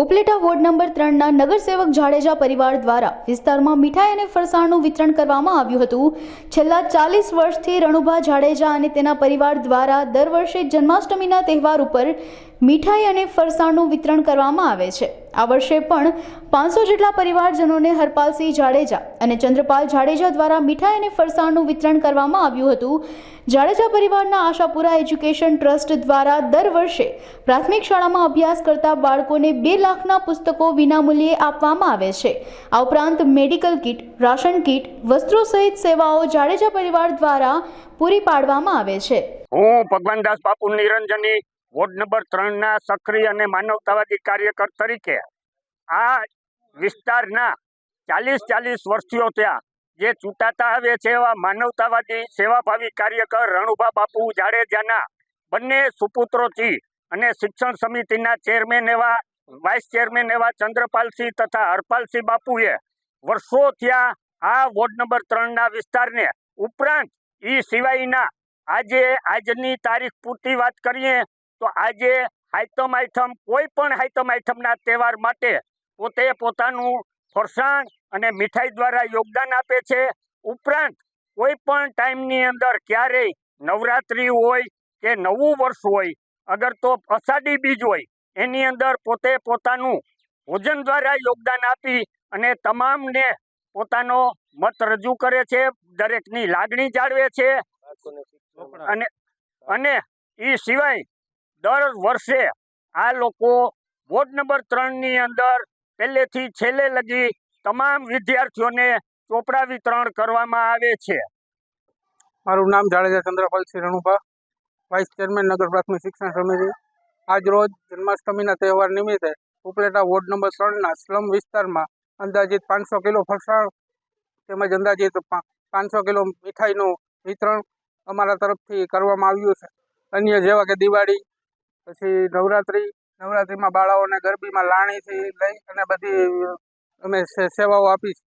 Upleta ward number 3ના નગરસેવક Jadeja પરિવાર દ્વારા વિસ્તારમાં મીઠાઈ અને ફરસાણનું વિતરણ કરવામાં આવ્યું હતું। છેલ્લા 40 વર્ષથી રણુભા જાડેજા અને તેના પરિવાર દ્વારા દર વર્ષે જન્માષ્ટમીના તહેવાર ઉપર મીઠાઈ અને ફરસાણનું વિતરણ કરવામાં આવે છે। આ વર્ષે પણ 500 જેટલા પરિવારજનોને હરપાલસિંહ જાડેજા અને ચંદ્રપાલ જાડેજા દ્વારા મીઠાઈ અને ફરસાણનું વિતરણ કરવામાં આવ્યું હતું। જાડેજા પરિવારના આશાપુરા એજ્યુકેશન ટ્રસ્ટ દ્વારા દર વર્ષે પ્રાથમિક શાળામાં અભ્યાસ કરતા બાળકોને 2 લાખના પુસ્તકો વિનામૂલ્યે આપવામાં આવે છે। આ ઉપરાંત મેડિકલ કિટ, રાશન કિટ, વસ્ત્રો સહિત સેવાઓ જાડેજા પરિવાર દ્વારા પૂરી પાડવામાં આવે છે। હું ભગવાનદાસ બાપુ નિરંજની વોર્ડ નંબર 3ના સક્રિય અને માનવતાવાદી કાર્યકર તરીકે આ વિસ્તારના 40 વર્ષથી ત્યાં જે ચૂંટાતા આવે છે એવા માનવતાવાદી સેવાભાવી કાર્યકર રણુભા બાપુ જાડેજાના બંને સુપુત્રોથી અને શિક્ષણ સમિતિના ચેરમેન એવા વાઇસ ચેરમેન એવા ચંદ્રપાલસિંહ તથા હરપાલસિંહ બાપુએ વર્ષો ત્યાં આ વોર્ડ નંબર 3ના વિસ્તારને ઉપરાંત એ સિવાયના આજની તારીખ પૂરતી વાત કરીએ તો આજે હાયતમ આઈટમ કોઈ પણ હાયતમ આઈટમના તહેવાર માટે પોતે પોતાનું ફરસાણ અને મીઠાઈ દ્વારા યોગદાન આપે છે। ઉપરાંત કોઈ પણ ટાઈમની અંદર ક્યારેય નવરાત્રિ હોય કે નવું વર્ષ હોય, અગર તો અષાઢી બીજ હોય, એની અંદર પોતે પોતાનું ભોજન દ્વારા યોગદાન આપી અને તમામને પોતાનો મત રજૂ કરે છે, દરેકની લાગણી જાળવે છે। અને એ સિવાય દર વર્ષે આ લોકો વોર્ડ નંબર 3ની અંદર પહેલેથી છેલ્લે લગી તમામ વિદ્યાર્થીઓને ચોપડા વિતરણ કરવામાં આવે છે। મારું નામ જાડેજા ચંદ્રપાલસિંહ રણુભા, વાઇસ ચેરમેન નગર પ્રાથમિક શિક્ષણ સમિતિ। આજ રોજ જન્માષ્ટમીના તહેવાર નિમિત્તે ઉપલેટા વોર્ડ નંબર 3ના સ્લમ વિસ્તારમાં અંદાજિત 500 કિલો ફરસાણ તેમજ અંદાજિત 500 કિલો મીઠાઈનું વિતરણ અમારા તરફથી કરવામાં આવ્યું છે। અન્ય જેવા કે દિવાળી, પછી નવરાત્રિમાં બાળાઓને ગરબીમાં લાણીથી લઈ અને બધી અમે સેવાઓ આપી છે।